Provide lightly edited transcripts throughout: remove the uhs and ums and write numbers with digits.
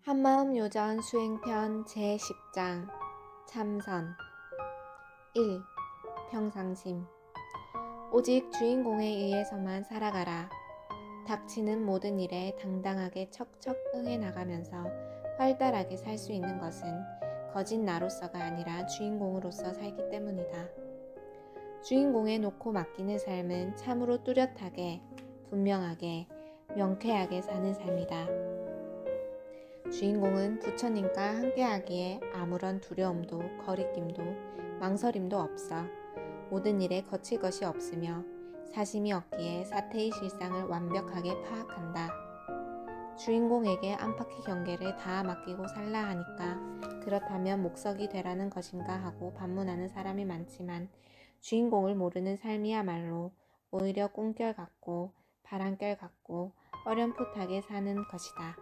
한마음 요전 수행편 제10장 참선 1. 평상심. 오직 주인공에 의해서만 살아가라. 닥치는 모든 일에 당당하게 척척 응해 나가면서 활달하게 살 수 있는 것은 거짓 나로서가 아니라 주인공으로서 살기 때문이다. 주인공에 놓고 맡기는 삶은 참으로 뚜렷하게, 분명하게, 명쾌하게 사는 삶이다. 주인공은 부처님과 함께하기에 아무런 두려움도 거리낌도 망설임도 없어 모든 일에 거칠 것이 없으며 사심이 없기에 사태의 실상을 완벽하게 파악한다. 주인공에게 안팎의 경계를 다 맡기고 살라 하니까 그렇다면 목석이 되라는 것인가 하고 반문하는 사람이 많지만 주인공을 모르는 삶이야말로 오히려 꿈결 같고 바람결 같고 어렴풋하게 사는 것이다.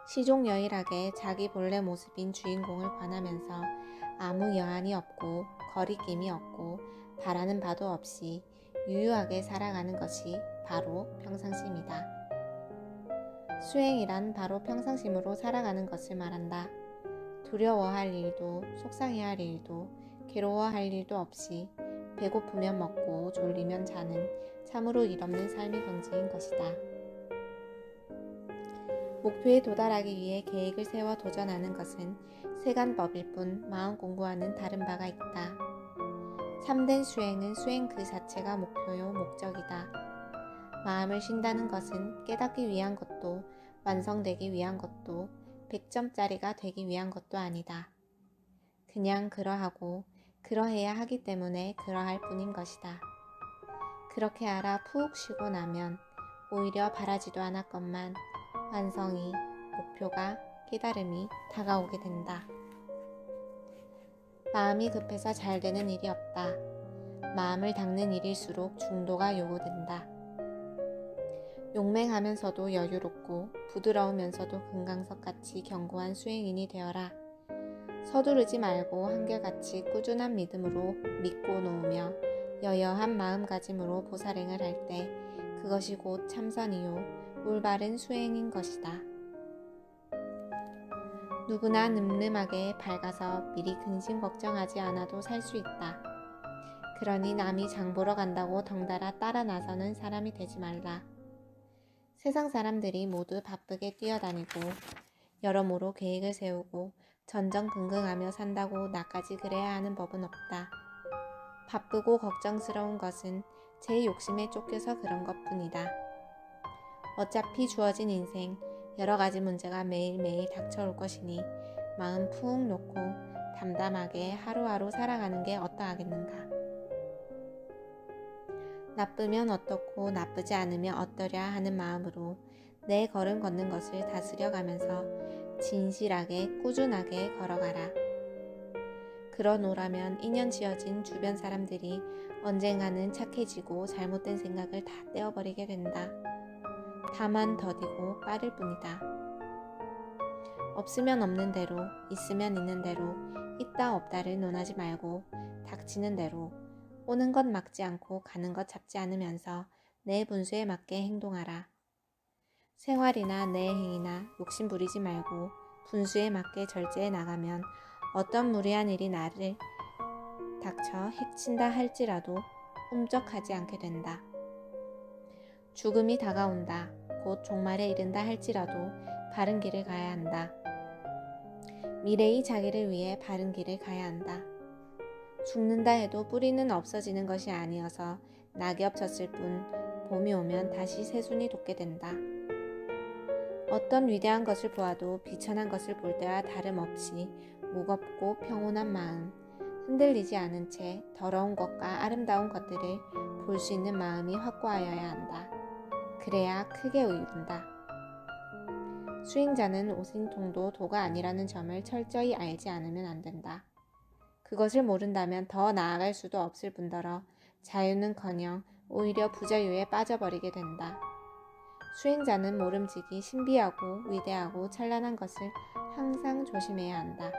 시종여일하게 자기 본래 모습인 주인공을 관하면서 아무 여한이 없고 거리낌이 없고 바라는 바도 없이 유유하게 살아가는 것이 바로 평상심이다. 수행이란 바로 평상심으로 살아가는 것을 말한다. 두려워할 일도 속상해야 할 일도 괴로워할 일도 없이 배고프면 먹고 졸리면 자는 참으로 일 없는 삶이 경지인 것이다. 목표에 도달하기 위해 계획을 세워 도전하는 것은 세간법일 뿐 마음 공부와는 다른 바가 있다. 참된 수행은 수행 그 자체가 목표요 목적이다. 마음을 쉰다는 것은 깨닫기 위한 것도 완성되기 위한 것도 100점짜리가 되기 위한 것도 아니다. 그냥 그러하고 그러해야 하기 때문에 그러할 뿐인 것이다. 그렇게 알아 푹 쉬고 나면 오히려 바라지도 않았건만 완성이, 목표가, 깨달음이 다가오게 된다. 마음이 급해서 잘 되는 일이 없다. 마음을 닦는 일일수록 중도가 요구된다. 용맹하면서도 여유롭고 부드러우면서도 금강석같이 견고한 수행인이 되어라. 서두르지 말고 한결같이 꾸준한 믿음으로 믿고 놓으며 여여한 마음가짐으로 보살행을 할 때 그것이 곧 참선이요 올바른 수행인 것이다. 누구나 늠름하게 밝아서 미리 근심 걱정하지 않아도 살 수 있다. 그러니 남이 장 보러 간다고 덩달아 따라 나서는 사람이 되지 말라. 세상 사람들이 모두 바쁘게 뛰어다니고 여러모로 계획을 세우고 전전긍긍하며 산다고 나까지 그래야 하는 법은 없다. 바쁘고 걱정스러운 것은 제 욕심에 쫓겨서 그런 것뿐이다. 어차피 주어진 인생 여러 가지 문제가 매일매일 닥쳐올 것이니 마음 푹 놓고 담담하게 하루하루 살아가는 게 어떠하겠는가. 나쁘면 어떻고 나쁘지 않으면 어떠랴 하는 마음으로 내 걸음 걷는 것을 다스려가면서 진실하게 꾸준하게 걸어가라. 그러노라면 인연 지어진 주변 사람들이 언젠가는 착해지고 잘못된 생각을 다 떼어버리게 된다. 다만 더디고 빠를 뿐이다. 없으면 없는 대로, 있으면 있는 대로, 있다 없다를 논하지 말고 닥치는 대로 오는 것 막지 않고 가는 것 잡지 않으면서 내 분수에 맞게 행동하라. 생활이나 내 행위나 욕심 부리지 말고 분수에 맞게 절제해 나가면 어떤 무리한 일이 나를 닥쳐 해친다 할지라도 꼼짝하지 않게 된다. 죽음이 다가온다. 곧 종말에 이른다 할지라도 바른 길을 가야 한다. 미래의 자기를 위해 바른 길을 가야 한다. 죽는다 해도 뿌리는 없어지는 것이 아니어서 낙엽 졌을 뿐 봄이 오면 다시 새순이 돋게 된다. 어떤 위대한 것을 보아도 비천한 것을 볼 때와 다름없이 무겁고 평온한 마음, 흔들리지 않은 채 더러운 것과 아름다운 것들을 볼 수 있는 마음이 확고하여야 한다. 그래야 크게 이룬다. 수행자는 오신통도 도가 아니라는 점을 철저히 알지 않으면 안 된다. 그것을 모른다면 더 나아갈 수도 없을 뿐더러 자유는커녕 오히려 부자유에 빠져버리게 된다. 수행자는 모름지기 신비하고 위대하고 찬란한 것을 항상 조심해야 한다.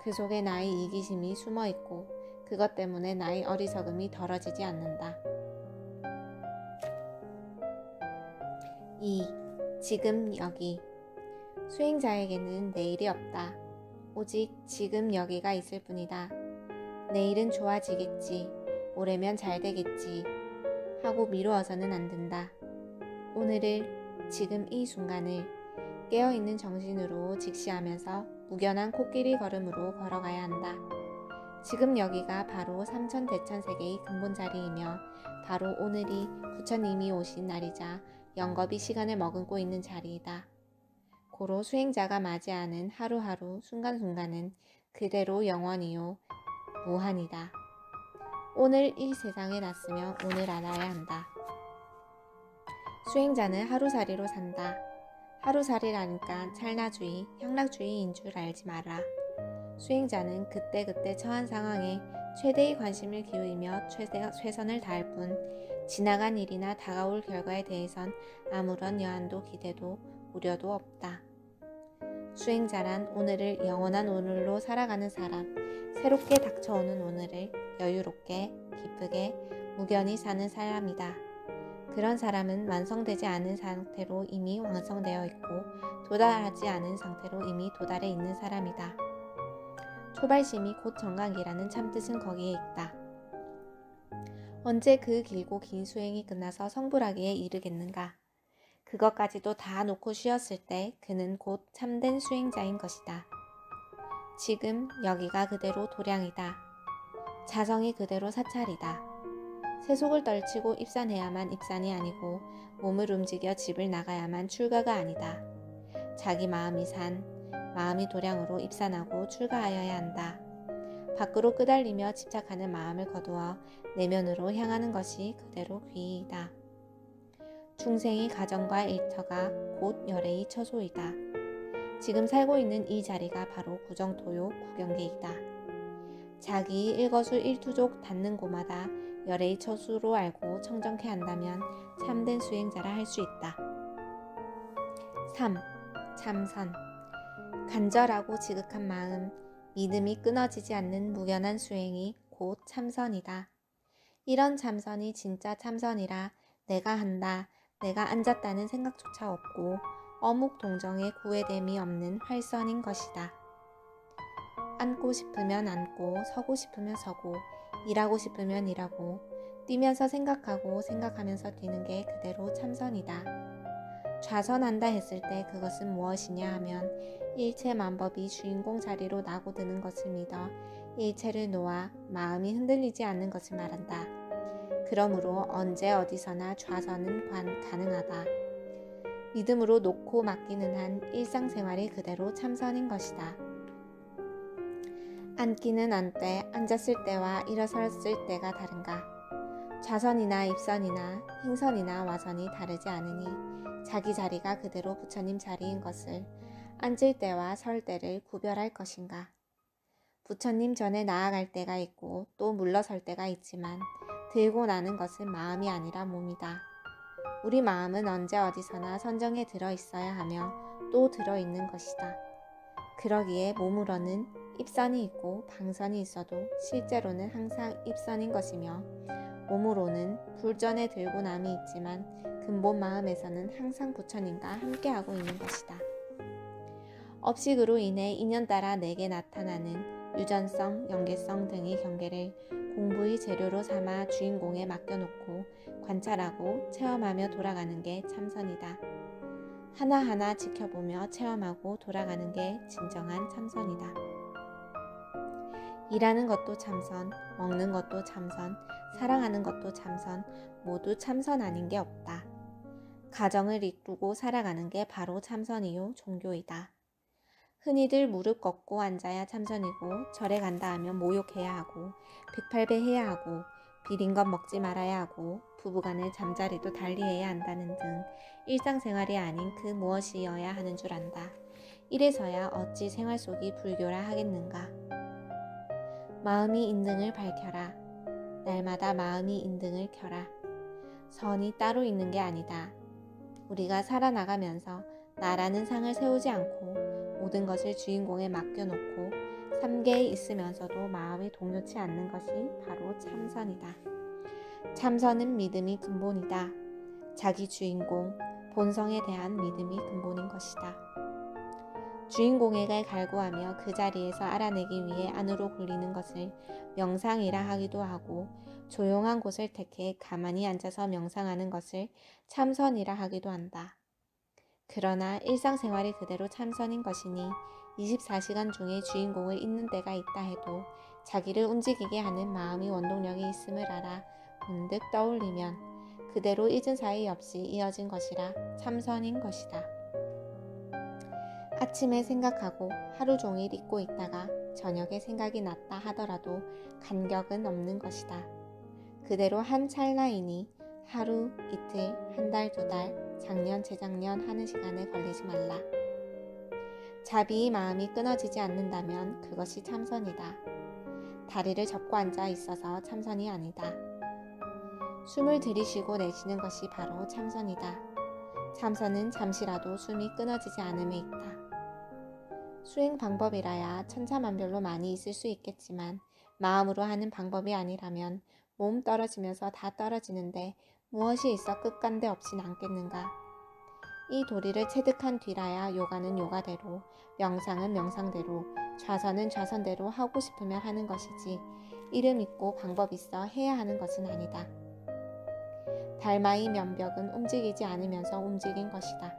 그 속에 나의 이기심이 숨어있고 그것 때문에 나의 어리석음이 덜어지지 않는다. 2. 지금 여기 수행자에게는 내일이 없다. 오직 지금 여기가 있을 뿐이다. 내일은 좋아지겠지, 모레면 잘 되겠지 하고 미루어서는 안 된다. 오늘을, 지금 이 순간을 깨어있는 정신으로 직시하면서 무견한 코끼리 걸음으로 걸어가야 한다. 지금 여기가 바로 삼천대천세계의 근본 자리이며 바로 오늘이 부처님이 오신 날이자 영겁이 시간을 머금고 있는 자리이다. 고로 수행자가 맞이하는 하루하루 순간순간은 그대로 영원이요 무한이다. 오늘 이 세상에 났으며 오늘 알아야 한다. 수행자는 하루살이로 산다. 하루살이라니까 찰나주의, 향락주의인 줄 알지 마라. 수행자는 그때그때 처한 상황에 최대의 관심을 기울이며 최선을 다할 뿐 지나간 일이나 다가올 결과에 대해선 아무런 여한도 기대도 우려도 없다. 수행자란 오늘을 영원한 오늘로 살아가는 사람, 새롭게 닥쳐오는 오늘을 여유롭게, 기쁘게, 무견히 사는 사람이다. 그런 사람은 완성되지 않은 상태로 이미 완성되어 있고 도달하지 않은 상태로 이미 도달해 있는 사람이다. 초발심이 곧 정각이라는 참뜻은 거기에 있다. 언제 그 길고 긴 수행이 끝나서 성불하기에 이르겠는가? 그것까지도 다 놓고 쉬었을 때 그는 곧 참된 수행자인 것이다. 지금 여기가 그대로 도량이다. 자성이 그대로 사찰이다. 세속을 떨치고 입산해야만 입산이 아니고 몸을 움직여 집을 나가야만 출가가 아니다. 자기 마음이 산, 마음이 도량으로 입산하고 출가하여야 한다. 밖으로 끄달리며 집착하는 마음을 거두어 내면으로 향하는 것이 그대로 귀이다. 중생의 가정과 일터가 곧 열애의 처소이다. 지금 살고 있는 이 자리가 바로 구정토요 구경계이다. 자기 일거수일투족 닿는 곳마다 열애의 처소로 알고 청정케 한다면 참된 수행자라 할 수 있다. 3. 참선. 간절하고 지극한 마음, 믿음이 끊어지지 않는 무견한 수행이 곧 참선이다. 이런 참선이 진짜 참선이라 내가 한다, 내가 앉았다는 생각조차 없고 어묵 동정에 구애됨이 없는 활선인 것이다. 앉고 싶으면 앉고, 서고 싶으면 서고, 일하고 싶으면 일하고, 뛰면서 생각하고 생각하면서 뛰는 게 그대로 참선이다. 좌선한다 했을 때 그것은 무엇이냐 하면 일체 만법이 주인공 자리로 나고드는 것을 믿어 일체를 놓아 마음이 흔들리지 않는 것을 말한다. 그러므로 언제 어디서나 좌선은 가능하다. 믿음으로 놓고 맡기는 한 일상생활이 그대로 참선인 것이다. 앉기는 앉되 앉았을 때와 일어섰을 때가 다른가? 좌선이나 입선이나 행선이나 와선이 다르지 않으니 자기 자리가 그대로 부처님 자리인 것을 앉을 때와 설 때를 구별할 것인가? 부처님 전에 나아갈 때가 있고 또 물러설 때가 있지만 들고 나는 것은 마음이 아니라 몸이다. 우리 마음은 언제 어디서나 선정에 들어있어야 하며 또 들어있는 것이다. 그러기에 몸으로는 입선이 있고 방선이 있어도 실제로는 항상 입선인 것이며 몸으로는 불전에 들고 남이 있지만 근본 마음에서는 항상 부처님과 함께하고 있는 것이다. 업식으로 인해 인연 따라 내게 나타나는 유전성, 연계성 등의 경계를 공부의 재료로 삼아 주인공에 맡겨놓고 관찰하고 체험하며 돌아가는 게 참선이다. 하나하나 지켜보며 체험하고 돌아가는 게 진정한 참선이다. 일하는 것도 참선, 먹는 것도 참선, 사랑하는 것도 참선, 모두 참선 아닌 게 없다. 가정을 이루고 살아가는 게 바로 참선이요 종교이다. 흔히들 무릎 꺾고 앉아야 참선이고 절에 간다 하면 모욕해야 하고 108배 해야 하고 비린 것 먹지 말아야 하고 부부간의 잠자리도 달리해야 한다는 등 일상생활이 아닌 그 무엇이어야 하는 줄 안다. 이래서야 어찌 생활 속이 불교라 하겠는가. 마음이 인등을 밝혀라. 날마다 마음이 인등을 켜라. 선이 따로 있는 게 아니다. 우리가 살아나가면서 나라는 상을 세우지 않고 모든 것을 주인공에 맡겨놓고 삼계에 있으면서도 마음이 동요치 않는 것이 바로 참선이다. 참선은 믿음이 근본이다. 자기 주인공, 본성에 대한 믿음이 근본인 것이다. 주인공에게 갈구하며 그 자리에서 알아내기 위해 안으로 굴리는 것을 명상이라 하기도 하고, 조용한 곳을 택해 가만히 앉아서 명상하는 것을 참선이라 하기도 한다. 그러나 일상생활이 그대로 참선인 것이니 24시간 중에 주인공을 잊는 때가 있다 해도 자기를 움직이게 하는 마음의 원동력이 있음을 알아 문득 떠올리면 그대로 잊은 사이 없이 이어진 것이라 참선인 것이다. 아침에 생각하고 하루 종일 잊고 있다가 저녁에 생각이 났다 하더라도 간격은 없는 것이다. 그대로 한 찰나이니 하루, 이틀, 한 달, 두 달, 작년, 재작년 하는 시간에 걸리지 말라. 자비의 마음이 끊어지지 않는다면 그것이 참선이다. 다리를 접고 앉아 있어서 참선이 아니다. 숨을 들이쉬고 내쉬는 것이 바로 참선이다. 참선은 잠시라도 숨이 끊어지지 않음에 있다. 수행 방법이라야 천차만별로 많이 있을 수 있겠지만 마음으로 하는 방법이 아니라면 몸 떨어지면서 다 떨어지는데 무엇이 있어 끝간데 없이 남겠는가. 이 도리를 체득한 뒤라야 요가는 요가대로, 명상은 명상대로, 좌선은 좌선대로 하고 싶으면 하는 것이지 이름 있고 방법 있어 해야 하는 것은 아니다. 달마의 면벽은 움직이지 않으면서 움직인 것이다.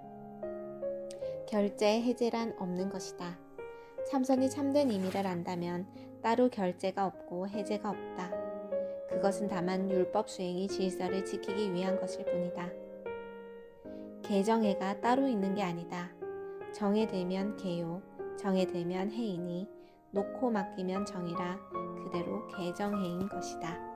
결제, 해제란 없는 것이다. 참선이 참된 의미를 안다면 따로 결제가 없고 해제가 없다. 그것은 다만 율법 수행이 질서를 지키기 위한 것일 뿐이다. 개정해가 따로 있는 게 아니다. 정에 들면 개요, 정에 들면 해이니 놓고 맡기면 정이라 그대로 개정해인 것이다.